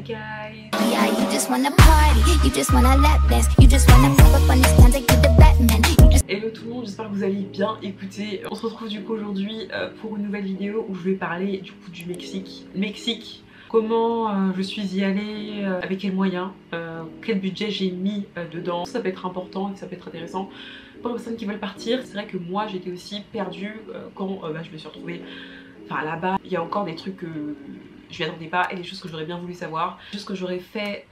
guys. Yeah, you just wanna party, you just wanna lap dance, you just wanna pop up on this stand like you're the Batman. Hello tout le monde, j'espère que vous allez bien. Écoutez, on se retrouve du coup aujourd'hui pour une nouvelle vidéo où je vais parler du coup du Mexique. Comment je suis y allée, avec quels moyens, quel budget j'ai mis dedans. Ça peut être important et ça peut être intéressant pour les personnes qui veulent partir. C'est vrai que moi j'étais aussi perdue quand je me suis retrouvée là-bas. Il y a encore des trucs que je m'y attendais pas et des choses que j'aurais bien voulu savoir, des choses que j'aurais fait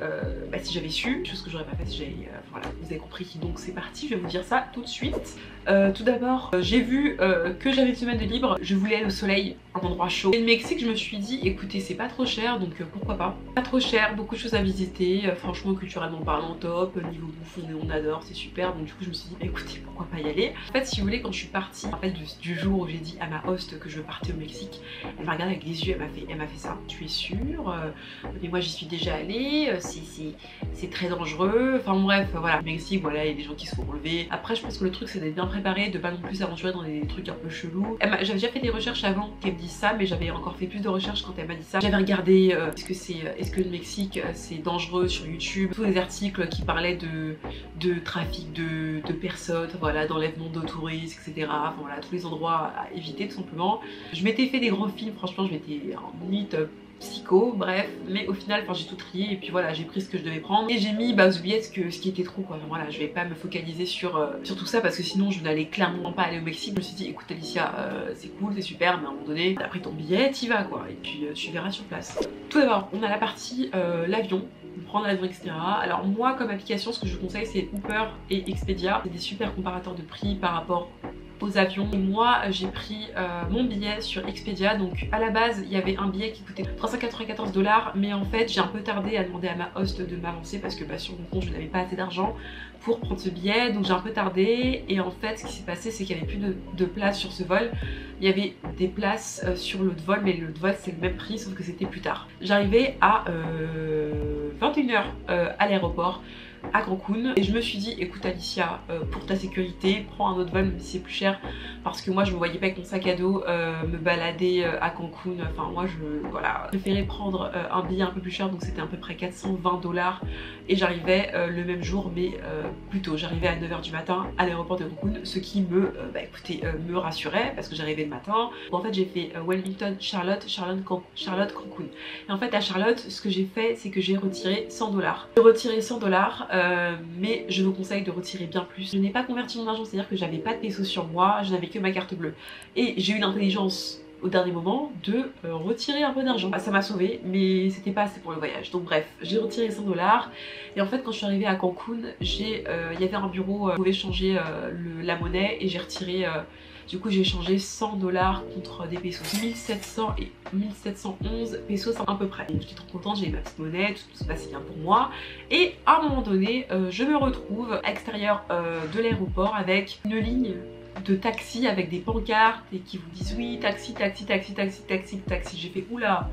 si j'avais su, des choses que j'aurais pas fait si j'avais voilà, vous avez compris. Donc c'est parti, je vais vous dire ça tout de suite. Tout d'abord, j'ai vu que j'avais une semaine de libre, je voulais aller au soleil, un endroit chaud. Et le Mexique, je me suis dit écoutez, c'est pas trop cher, donc pourquoi pas. Pas trop cher, beaucoup de choses à visiter, franchement culturellement parlant top, niveau bouffe on adore, c'est super. Donc du coup je me suis dit écoutez, pourquoi pas y aller. En fait si vous voulez, quand je suis partie, je me rappelle du jour où j'ai dit à ma host que je partais au Mexique, elle m'a regardé avec les yeux, elle m'a fait ça. Tu es sûre? Mais moi j'y suis déjà allée, c'est très dangereux, enfin bref voilà. Le Mexique, voilà, il y a des gens qui se font relever. Après je pense que le truc c'est d'être bien préparé, de pas non plus s'aventurer dans des trucs un peu chelous. J'avais déjà fait des recherches avant qu'elle me dise ça, mais j'avais encore fait plus de recherches quand elle m'a dit ça. J'avais regardé est-ce que le Mexique c'est dangereux sur YouTube, tous les articles qui parlaient de trafic de personnes, voilà, d'enlèvement de touristes, etc. Enfin voilà, tous les endroits à éviter tout simplement. Je m'étais fait des grands films, franchement je m'étais en limite psycho, bref, mais au final j'ai tout trié et puis voilà, j'ai pris ce que je devais prendre et j'ai mis aux oubliettes ce qui était trop quoi. Enfin, voilà, je vais pas me focaliser sur tout ça parce que sinon je n'allais clairement pas aller au Mexique. Je me suis dit écoute Alicia, c'est cool, c'est super, mais à un moment donné t'as pris ton billet, t'y vas quoi, et puis tu verras sur place. Tout d'abord on a la partie l'avion, prendre l'avion, etc. Alors moi comme application, ce que je vous conseille c'est Uber et Expedia, c'est des super comparateurs de prix par rapport aux avions. Et moi j'ai pris mon billet sur Expedia. Donc à la base il y avait un billet qui coûtait 394 $, mais en fait j'ai un peu tardé à demander à ma host de m'avancer parce que sur mon compte je n'avais pas assez d'argent pour prendre ce billet, donc j'ai un peu tardé. Et en fait ce qui s'est passé c'est qu'il n'y avait plus de place sur ce vol. Il y avait des places sur l'autre vol, mais l'autre vol c'est le même prix sauf que c'était plus tard. J'arrivais à 21h à l'aéroport à Cancun et je me suis dit écoute Alicia, pour ta sécurité prends un autre vol même si c'est plus cher, parce que moi je me voyais pas avec mon sac à dos me balader à Cancun. Enfin moi je préférais prendre un billet un peu plus cher, donc c'était à peu près 420 $, et j'arrivais le même jour mais plus tôt. J'arrivais à 9h du matin à l'aéroport de Cancun, ce qui me me rassurait parce que j'arrivais le matin. Bon, en fait j'ai fait Wellington, Charlotte, Cancun, et en fait à Charlotte ce que j'ai fait c'est que j'ai retiré 100 $. J'ai retiré 100 $, mais je vous conseille de retirer bien plus. Je n'ai pas converti mon argent, c'est à dire que j'avais pas de pesos sur moi, je n'avais que ma carte bleue et j'ai eu l'intelligence au dernier moment de retirer un peu d'argent. Ça m'a sauvé, mais c'était pas assez pour le voyage. Donc bref, j'ai retiré 100 $, et en fait quand je suis arrivée à Cancun, il y avait un bureau où on pouvait changer la monnaie, et j'ai retiré du coup j'ai changé 100 $ contre des pesos. 1700 et 1711 pesos à peu près. J'étais trop contente, j'ai eu ma petite monnaie, tout se passait bien pour moi. Et à un moment donné, je me retrouve à l'extérieur de l'aéroport avec une ligne de taxi avec des pancartes et qui vous disent oui taxi. J'ai fait oula,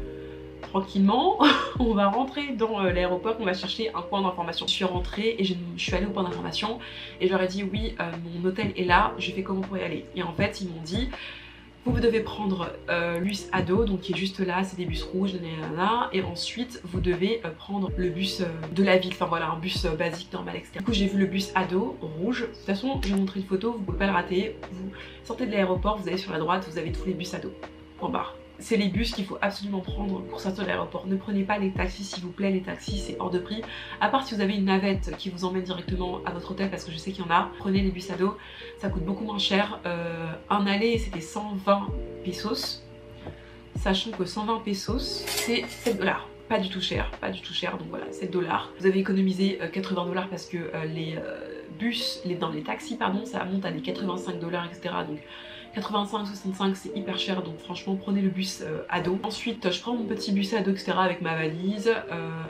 tranquillement on va rentrer dans l'aéroport, on va chercher un point d'information. Je suis rentrée et je suis allée au point d'information et je leur ai dit oui mon hôtel est là, j'ai fait comment pour y aller. Et en fait ils m'ont dit vous devez prendre le bus Ado, donc qui est juste là, c'est des bus rouges, et ensuite vous devez prendre le bus de la ville, enfin voilà, un bus basique, normal, etc. Du coup j'ai vu le bus Ado, rouge. De toute façon je vais vous montrer une photo, vous pouvez pas le rater. Vous sortez de l'aéroport, vous allez sur la droite, vous avez tous les bus Ado en barre. C'est les bus qu'il faut absolument prendre pour sortir de l'aéroport. Ne prenez pas les taxis s'il vous plaît, les taxis c'est hors de prix. À part si vous avez une navette qui vous emmène directement à votre hôtel, parce que je sais qu'il y en a. Prenez les bus Ado, ça coûte beaucoup moins cher. Un aller c'était 120 pesos, sachant que 120 pesos c'est 7 $. Pas du tout cher, donc voilà, 7 $. Vous avez économisé 80 $ parce que les taxis pardon, ça monte à des 85 $, etc. Donc 85, 65 c'est hyper cher, donc franchement prenez le bus Ado. Ensuite je prends mon petit bus Ado, etc. avec ma valise.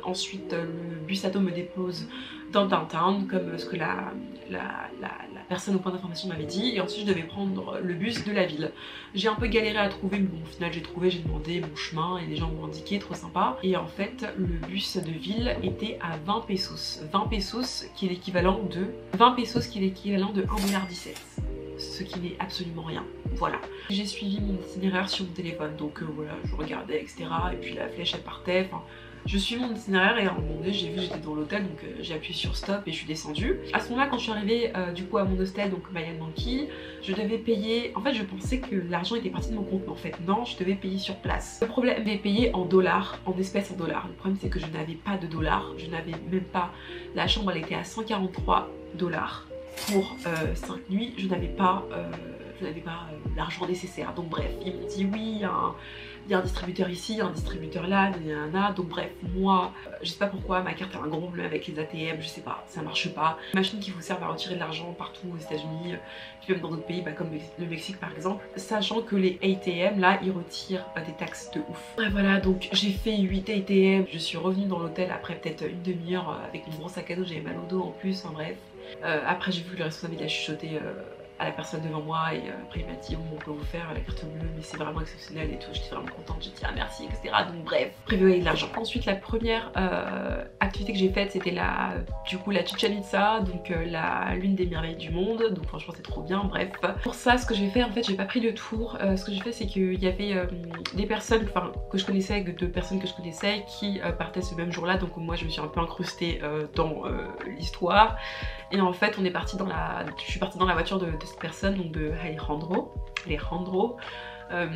Ensuite le bus Ado me dépose dans le downtown comme ce que la personne au point d'information m'avait dit, et ensuite je devais prendre le bus de la ville. J'ai un peu galéré à trouver, mais bon au final j'ai trouvé, j'ai demandé mon chemin et les gens m'ont indiqué, trop sympa. Et en fait le bus de ville était à 20 pesos. 20 pesos qui est l'équivalent de 1,17 $, ce qui n'est absolument rien. Voilà. J'ai suivi mon itinéraire sur mon téléphone, donc voilà, je regardais, etc. Et puis la flèche elle partait, enfin Je suis mon itinéraire et à un moment donné j'ai vu que j'étais dans l'hôtel, donc j'ai appuyé sur stop et je suis descendue. À ce moment-là, quand je suis arrivée du coup à mon hostel, donc Mayan Monkey, je devais payer. En fait, je pensais que l'argent était parti de mon compte, mais en fait non, je devais payer sur place. Le problème, je devais payer en dollars, en espèces en dollars. Le problème, c'est que je n'avais pas de dollars, je n'avais même pas. La chambre, elle était à 143 $ pour 5 nuits. Je n'avais pas l'argent nécessaire. Donc bref, ils m'ont dit oui, il y a un distributeur ici, un distributeur là, donc bref, moi, je sais pas pourquoi, ma carte a un gros problème avec les ATM, je sais pas, ça marche pas. Une machine qui vous sert à retirer de l'argent partout aux États-Unis, puis même dans d'autres pays, comme le Mexique par exemple, sachant que les ATM là, ils retirent des taxes de ouf. Bref, voilà, donc j'ai fait 8 ATM, je suis revenue dans l'hôtel après peut-être une demi-heure avec mon gros sac à dos, j'avais mal au dos en plus, enfin bref. Après j'ai vu le responsable, il a chuchoté à la personne devant moi et après il m'a dit on peut vous faire la carte bleue mais c'est vraiment exceptionnel et tout, j'étais vraiment contente, j'ai dit ah merci etc. Donc bref, prévu avec de l'argent. Ensuite la première activité que j'ai faite c'était du coup la Chichén Itzá, donc l'une des merveilles du monde, donc franchement c'est trop bien. Bref, pour ça ce que j'ai fait, en fait j'ai pas pris le tour, ce que j'ai fait c'est qu'il y avait des personnes que je connaissais, deux personnes que je connaissais qui partaient ce même jour là, donc moi je me suis un peu incrustée dans l'histoire. Et en fait on est parti je suis partie dans la voiture de cette personne, donc de Alejandro.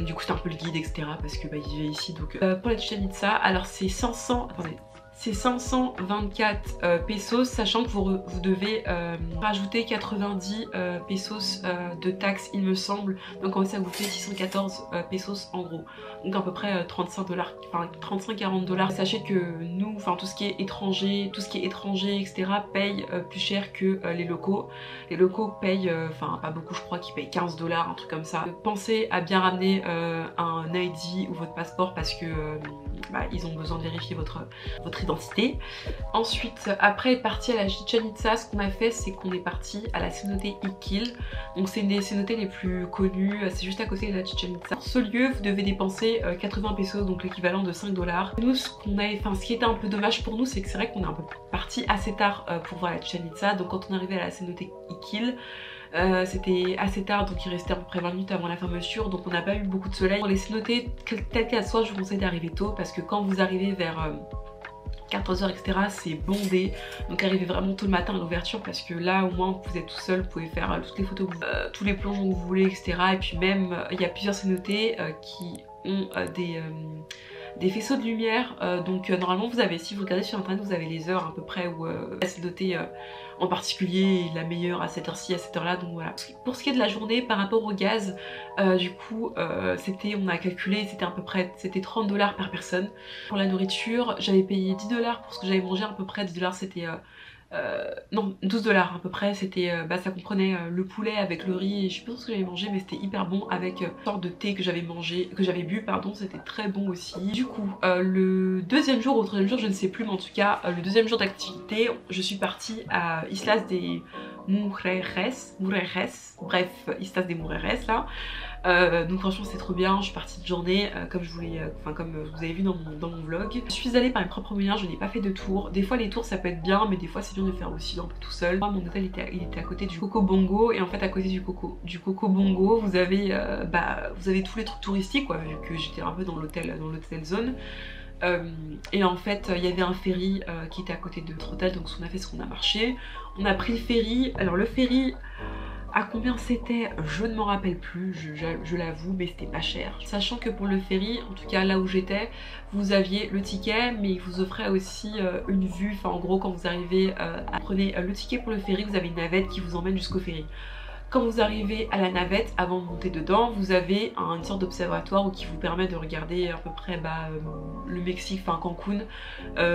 Du coup c'était un peu le guide etc parce que il vivait ici. Donc pour la Chichén Itzá, alors c'est 524 pesos, sachant que vous devez rajouter 90 pesos de taxes il me semble, donc en fait ça vous fait 614 pesos en gros, donc à peu près 35 $, enfin 35-40 $. Sachez que nous, enfin tout ce qui est étranger etc paye plus cher que les locaux. Les locaux payent, enfin pas beaucoup, je crois qu'ils payent 15 $, un truc comme ça. Pensez à bien ramener un ID ou votre passeport parce que ils ont besoin de vérifier votre identité. Ensuite, après être parti à la Chichén Itzá, ce qu'on a fait c'est qu'on est parti à la cénote Ixquil. Donc c'est une des cénotes les plus connues, c'est juste à côté de la Chichén Itzá. Pour ce lieu vous devez dépenser 80 pesos, donc l'équivalent de 5 $. Nous ce qui était un peu dommage pour nous, c'est que c'est vrai qu'on est un peu parti assez tard pour voir la Chichén Itzá. Donc quand on est arrivé à la cénote Ixquil, c'était assez tard, donc il restait à peu près 20 minutes avant la fermeture, donc on n'a pas eu beaucoup de soleil. Pour les cénotes telles qu'elles soient, je vous conseille d'arriver tôt parce que quand vous arrivez vers 14h etc c'est bondé, donc arrivez vraiment tôt le matin à l'ouverture parce que là au moins vous êtes tout seul, vous pouvez faire toutes les photos, tous les plongeons que vous voulez etc. Et puis même il y a plusieurs cénotes qui ont des faisceaux de lumière, donc normalement vous avez, si vous regardez sur internet, vous avez les heures à peu près où la cénote en particulier est la meilleure à cette heure-ci, à cette heure-là, donc voilà. Pour ce qui est de la journée par rapport au gaz, du coup on a calculé, c'était à peu près 30 $ par personne. Pour la nourriture, j'avais payé 10 $ pour ce que j'avais mangé, à peu près 10 $, c'était non 12 $ à peu près, c'était ça comprenait le poulet avec le riz et je sais pas ce que j'avais mangé mais c'était hyper bon avec une sorte de thé que j'avais bu pardon, c'était très bon aussi. Du coup le deuxième jour ou troisième jour je ne sais plus, mais en tout cas le deuxième jour d'activité je suis partie à Islas de Mujeres, bref Islas de Mujeres là. Donc franchement c'est trop bien, je suis partie de journée comme vous avez vu dans mon vlog. Je suis allée par mes propres moyens, je n'ai pas fait de tour. Des fois les tours ça peut être bien mais des fois c'est bien de faire aussi un peu tout seul. Moi mon hôtel il était à côté du Coco Bongo et en fait à côté du Coco Bongo vous avez tous les trucs touristiques quoi, vu que j'étais un peu dans l'hôtel zone. Et en fait il y avait un ferry qui était à côté de notre hôtel, donc ce qu'on a fait c'est qu'on a marché, on a pris le ferry. Alors le ferry, à combien c'était, je ne m'en rappelle plus, je l'avoue, mais c'était pas cher. Sachant que pour le ferry, en tout cas là où j'étais, vous aviez le ticket, mais il vous offrait aussi une vue. Enfin en gros quand vous arrivez prenez le ticket pour le ferry, vous avez une navette qui vous emmène jusqu'au ferry. Quand vous arrivez à la navette, avant de monter dedans, vous avez une sorte d'observatoire qui vous permet de regarder à peu près le Mexique, enfin Cancun,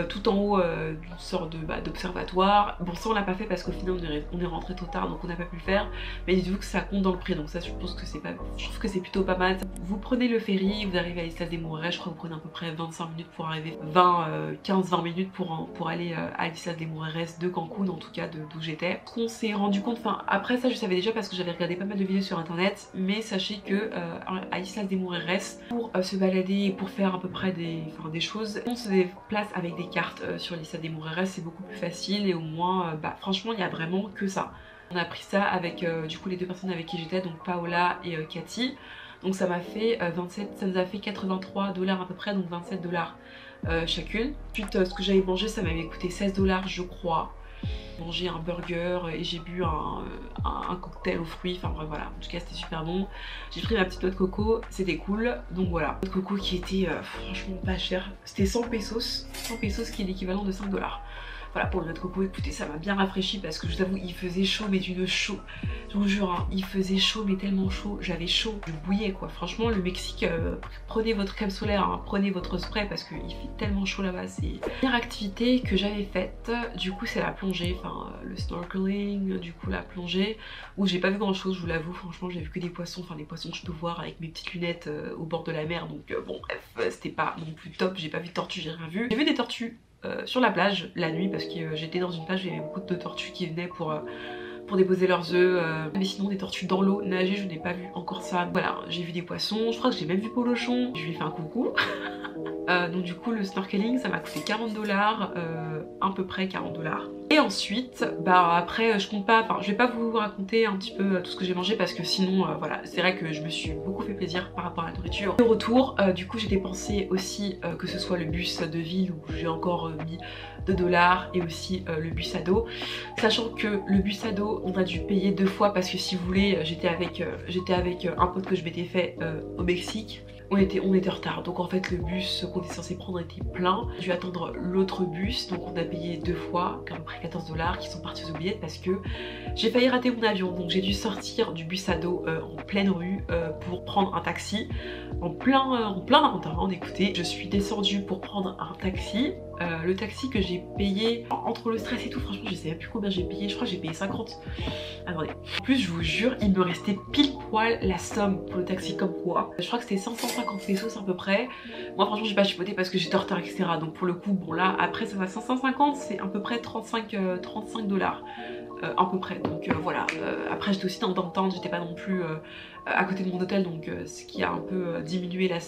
tout en haut d'une sorte d'observatoire. Bon ça on l'a pas fait parce qu'au final on est rentré trop tard donc on n'a pas pu le faire, mais dites-vous que ça compte dans le prix, donc ça je pense que je trouve que c'est plutôt pas mal. Vous prenez le ferry, vous arrivez à Islas de Mujeres, je crois que vous prenez à peu près 25 minutes pour arriver, 15-20 minutes pour aller à Islas de Mujeres de Cancun, en tout cas d'où j'étais. On s'est rendu compte, enfin après ça je savais déjà parce que j'avais regardé pas mal de vidéos sur internet, mais sachez que à Islas de Mujeres, pour se balader et pour faire à peu près des choses, on se déplace avec des cartes sur l'Islas de Mujeres, c'est beaucoup plus facile et au moins franchement il y a vraiment que ça. On a pris ça avec du coup les deux personnes avec qui j'étais, donc Paola et Cathy, donc ça m'a fait ça nous a fait 83 $ à peu près, donc 27 $ chacune. Ensuite ce que j'avais mangé ça m'avait coûté 16 $ je crois. J'ai mangé un burger et j'ai bu un cocktail aux fruits, enfin bref, voilà, en tout cas c'était super bon. J'ai pris ma petite noix de coco, c'était cool, donc voilà. Noix de coco qui était franchement pas cher, c'était 100 pesos qui est l'équivalent de 5 $. Voilà pour le noix de coco, écoutez ça m'a bien rafraîchi parce que je vous avoue il faisait chaud mais d'une chaud, je vous jure hein, il faisait chaud mais tellement chaud, j'avais chaud, je bouillais quoi. Franchement le Mexique, prenez votre crème solaire, hein, prenez votre spray parce qu'il fait tellement chaud là-bas. C'est la première activité que j'avais faite, du coup c'est la plongée, enfin le snorkeling, du coup la plongée où j'ai pas vu grand chose je vous l'avoue, franchement j'ai vu que des poissons, enfin des poissons que je peux voir avec mes petites lunettes au bord de la mer, donc bon bref c'était pas non plus top, j'ai pas vu de tortues, j'ai rien vu. J'ai vu des tortues sur la plage la nuit parce que j'étais dans une plage où il y avait beaucoup de tortues qui venaient pour déposer leurs œufs, mais sinon des tortues dans l'eau, nager je n'ai pas vu encore ça. Voilà, j'ai vu des poissons, je crois que j'ai même vu Polochon, je lui ai fait un coucou. Donc du coup le snorkeling ça m'a coûté 40 $, à peu près 40 $. Et ensuite bah après je compte pas, enfin je vais pas vous raconter un petit peu tout ce que j'ai mangé parce que sinon voilà, c'est vrai que je me suis beaucoup fait plaisir par rapport à la nourriture. De retour du coup j'ai dépensé aussi que ce soit le bus de ville où j'ai encore mis 2 $ et aussi le bus à dos, sachant que le bus à dos on a dû payer 2 fois parce que si vous voulez j'étais avec un pote que je m'étais fait au Mexique. On était en retard, donc en fait le bus qu'on était censé prendre était plein. J'ai dû attendre l'autre bus, donc on a payé 2 fois, à peu près 14 $, qui sont partis aux oubliettes parce que j'ai failli rater mon avion. Donc j'ai dû sortir du bus à dos en pleine rue pour prendre un taxi. En plein downtown, écoutez, je suis descendue pour prendre un taxi. Le taxi que j'ai payé, entre le stress et tout, franchement je sais même plus combien j'ai payé, je crois que j'ai payé 50. Attendez. En plus je vous jure, il me restait pile poil la somme pour le taxi comme quoi. Je crois que c'était 550 pesos à peu près. Moi franchement j'ai pas chipoté parce que j'étais en retard etc. Donc pour le coup bon là après ça va 550, c'est à peu près 35 $. À peu près, donc voilà. Après j'étais aussi dans le downtown, j'étais pas non plus à côté de mon hôtel, donc ce qui a un peu diminué la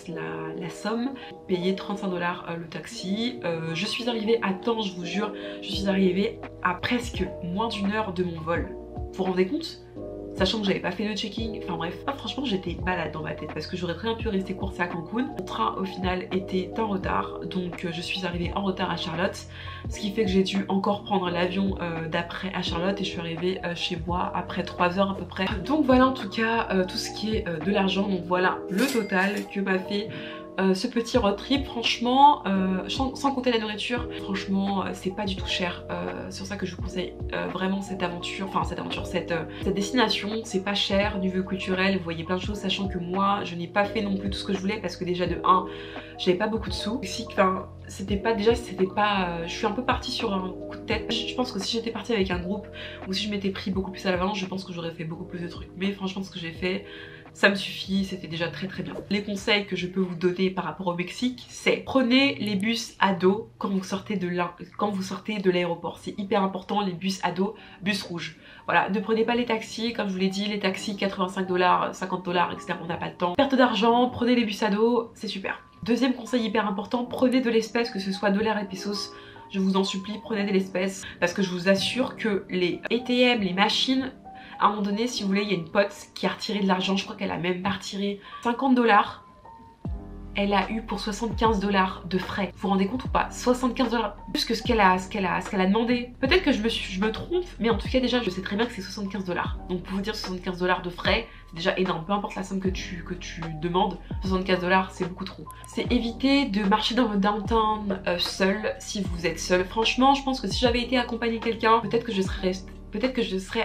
somme. Payé 35 $ le taxi. Je suis arrivée à temps, je vous jure, je suis arrivée à presque moins d'1 heure de mon vol. Vous vous rendez compte? Sachant que j'avais pas fait le checking, enfin bref, franchement j'étais malade dans ma tête parce que j'aurais très bien pu rester courser à Cancun. Mon train au final était en retard, donc je suis arrivée en retard à Charlotte, ce qui fait que j'ai dû encore prendre l'avion d'après à Charlotte et je suis arrivée chez moi après 3 heures à peu près. Donc voilà en tout cas tout ce qui est de l'argent, donc voilà le total que m'a fait ce petit road trip. Franchement sans compter la nourriture, franchement c'est pas du tout cher, c'est pour ça que je vous conseille vraiment cette aventure, cette destination. C'est pas cher, niveau culturel vous voyez plein de choses, sachant que moi je n'ai pas fait non plus tout ce que je voulais parce que déjà de 1 j'avais pas beaucoup de sous, enfin c'était pas, je suis un peu partie sur un coup de tête. Je pense que si j'étais partie avec un groupe ou si je m'étais pris beaucoup plus à l'avance, je pense que j'aurais fait beaucoup plus de trucs, mais franchement ce que j'ai fait ça me suffit, c'était déjà très très bien. Les conseils que je peux vous donner par rapport au Mexique, c'est prenez les bus à dos quand vous sortez de l'aéroport. C'est hyper important, les bus à dos, bus rouge. Voilà, ne prenez pas les taxis, comme je vous l'ai dit, les taxis 85 $, 50 $, etc. On n'a pas le temps. Perte d'argent, prenez les bus à dos, c'est super. Deuxième conseil hyper important, prenez de l'espèce, que ce soit $ et pesos. Je vous en supplie, prenez de l'espèce parce que je vous assure que les ATM, les machines, à un moment donné, si vous voulez, il y a une pote qui a retiré de l'argent, je crois qu'elle a même pas retiré 50 $. Elle a eu pour 75 $ de frais. Vous vous rendez compte ou pas? 75 $, plus que ce qu'elle a demandé. Peut-être que je me trompe, mais en tout cas déjà je sais très bien que c'est 75 $. Donc pour vous dire 75 $ de frais, c'est déjà énorme. Peu importe la somme que tu demandes, 75 $ c'est beaucoup trop. C'est éviter de marcher dans le downtown seul si vous êtes seul. Franchement, je pense que si j'avais été accompagner quelqu'un, peut-être que je serais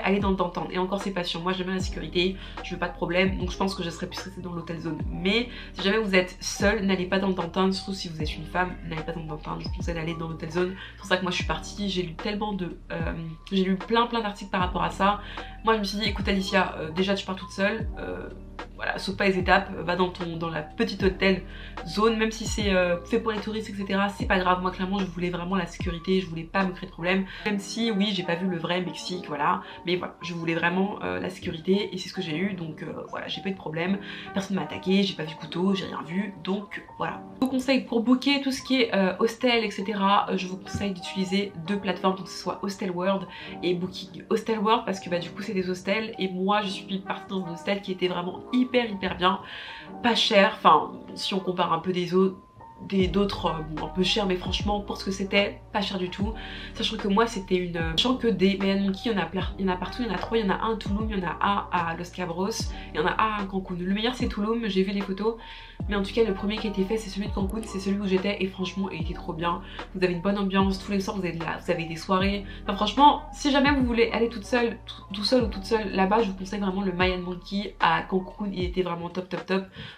allée dans le downtown. Et encore c'est pas sûr, moi j'aime bien la sécurité, je veux pas de problème, donc je pense que je serais plus restée dans l'hôtel zone. Mais si jamais vous êtes seul, n'allez pas dans le downtown, surtout si vous êtes une femme, n'allez pas dans le downtown, je vous conseille d'aller dans l'hôtel zone. C'est pour ça que moi je suis partie, j'ai lu j'ai lu plein d'articles par rapport à ça. Moi je me suis dit écoute Alicia, déjà tu pars toute seule, voilà, saute pas les étapes, va dans la petite hôtel zone, même si c'est fait pour les touristes etc, c'est pas grave. Moi clairement je voulais vraiment la sécurité, je voulais pas me créer de problème, même si oui j'ai pas vu le vrai Mexique, voilà, mais voilà, je voulais vraiment la sécurité et c'est ce que j'ai eu, donc voilà, j'ai pas eu de problème, personne m'a attaqué, j'ai pas vu couteau, j'ai rien vu, donc voilà. Je vous conseille pour booker tout ce qui est hostel etc, je vous conseille d'utiliser 2 plateformes, donc que ce soit Hostel World et Booking. Hostel World parce que bah du coup c'est des hostels et moi je suis partie dans un hostel qui était vraiment hyper bien, pas cher, enfin si on compare un peu des autres, d'autres un peu chers, mais franchement pour ce que c'était, pas cher du tout. Sachant que moi c'était une... Sachant que des Mayan Monkey, il y en a partout, il y en a 3, il y en a un à Tulum, il y en a un à Los Cabros, il y en a un à Cancun. Le meilleur c'est Tulum, j'ai vu les photos, mais en tout cas le premier qui a été fait c'est celui de Cancun, c'est celui où j'étais et franchement il était trop bien. Vous avez une bonne ambiance, tous les soirs vous avez des soirées. Enfin franchement, si jamais vous voulez aller tout seul ou toute seule là-bas, je vous conseille vraiment le Mayan Monkey à Cancun, il était vraiment top.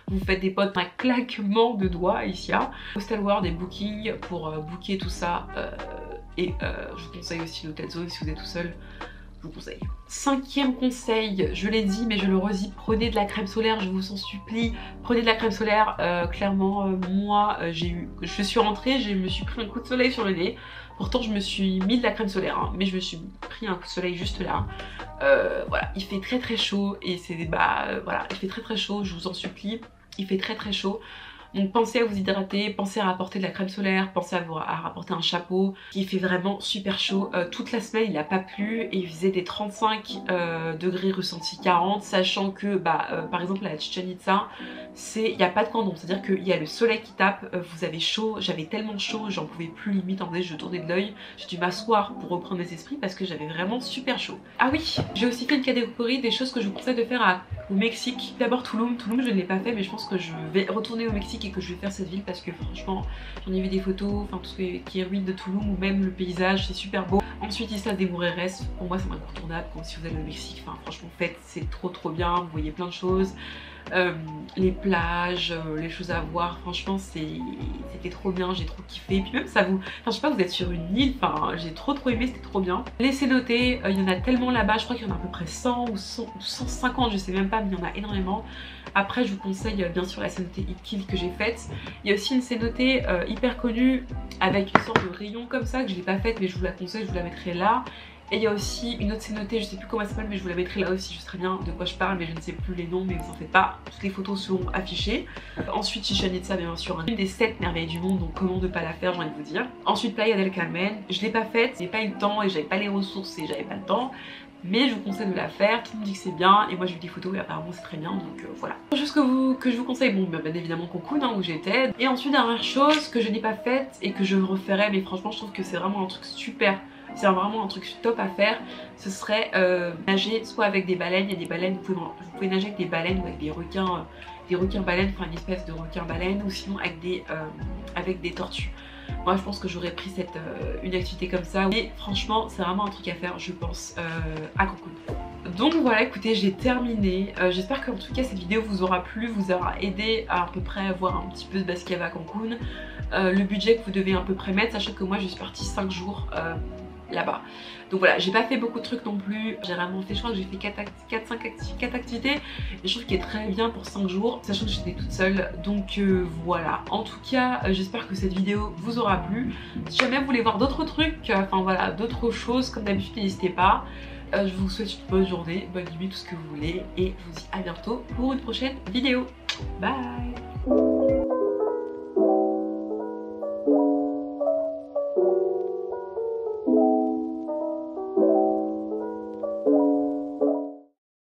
Vous faites des potes, un claquement de doigts ici. Hostel World et Booking pour booker tout ça. Je vous conseille aussi l'Hotel Zone si vous êtes tout seul. Je vous conseille. 5e conseil, je l'ai dit mais je le redis, prenez de la crème solaire, je vous en supplie, prenez de la crème solaire. Clairement moi je suis rentrée, je me suis pris un coup de soleil sur le nez. Pourtant je me suis mis de la crème solaire hein, mais je me suis pris un coup de soleil juste là. Voilà, il fait très chaud et c'est voilà, il fait très chaud, je vous en supplie, il fait très chaud. Donc pensez à vous hydrater, pensez à rapporter de la crème solaire, pensez à rapporter un chapeau. Il fait vraiment super chaud. Toute la semaine il n'a pas plu et il faisait des 35 degrés ressentis 40, sachant que par exemple à Chichén Itzá, il n'y a pas de camp d'ombre, c'est à dire qu'il y a le soleil qui tape, vous avez chaud, j'avais tellement chaud, j'en pouvais plus limite, en vrai je tournais de l'œil, j'ai dû m'asseoir pour reprendre mes esprits parce que j'avais vraiment super chaud. Ah oui, j'ai aussi fait une catégorie des choses que je vous conseille de faire au Mexique. D'abord Tulum je ne l'ai pas fait mais je pense que je vais retourner au Mexique et que je vais faire cette ville parce que franchement j'en ai vu des photos, enfin tout ce qui est ruine de Tulum ou même le paysage c'est super beau. Ensuite Isla de Mujeres, pour moi c'est incontournable quand si vous allez au Mexique, enfin franchement faites, c'est trop bien, vous voyez plein de choses. Les plages, les choses à voir, franchement c'était trop bien, j'ai trop kiffé. Puis même ça vous, enfin je sais pas, vous êtes sur une île, enfin j'ai trop aimé, c'était trop bien. Les cénotes, il y en a tellement là-bas, je crois qu'il y en a à peu près 100 ou 150, je sais même pas, mais il y en a énormément. Après je vous conseille bien sûr la cénote Ikil que j'ai faite. Il y a aussi une cénote hyper connue avec une sorte de rayon comme ça que je l'ai pas faite mais je vous la conseille, je vous la mettrai là. Et il y a aussi une autre cénote, je sais plus comment elle s'appelle mais je vous la mettrai là aussi, je sais très bien de quoi je parle mais je ne sais plus les noms, mais vous en faites pas, toutes les photos seront affichées. Ensuite Chichén Itzá bien sûr, une des 7 merveilles du monde, donc comment ne pas la faire, j'ai envie de vous dire. Ensuite Playa del Carmen, je l'ai pas faite, j'ai pas eu le temps et j'avais pas les ressources et j'avais pas le temps. Mais je vous conseille de la faire, tout le monde dit que c'est bien et moi j'ai vu des photos et apparemment c'est très bien, donc voilà. Autre chose que je vous conseille, bon bien évidemment Cancun hein, où j'étais. Et ensuite dernière chose que je n'ai pas faite et que je referai, mais franchement je trouve que c'est vraiment un truc super, c'est vraiment un truc top à faire, ce serait nager soit avec des baleines, il y a des baleines, vous pouvez nager avec des baleines ou avec des requins baleines, enfin une espèce de requin baleine, ou sinon avec des tortues. Moi je pense que j'aurais pris une activité comme ça et franchement c'est vraiment un truc à faire je pense à Cancun. Donc voilà, écoutez, j'ai terminé. J'espère qu'en tout cas cette vidéo vous aura plu, vous aura aidé à peu près voir un petit peu de ce qu'il y avait à Cancun, le budget que vous devez à peu près mettre, sachant que moi je suis partie 5 jours là-bas. Donc voilà, j'ai pas fait beaucoup de trucs non plus, j'ai vraiment fait, je crois que j'ai fait 4 activités et je trouve qu'il est très bien pour 5 jours, sachant que j'étais toute seule. Donc voilà, en tout cas j'espère que cette vidéo vous aura plu. Si jamais vous voulez voir d'autres trucs, enfin voilà, d'autres choses comme d'habitude, n'hésitez pas. Je vous souhaite une bonne journée, bonne nuit, tout ce que vous voulez et je vous dis à bientôt pour une prochaine vidéo. Bye.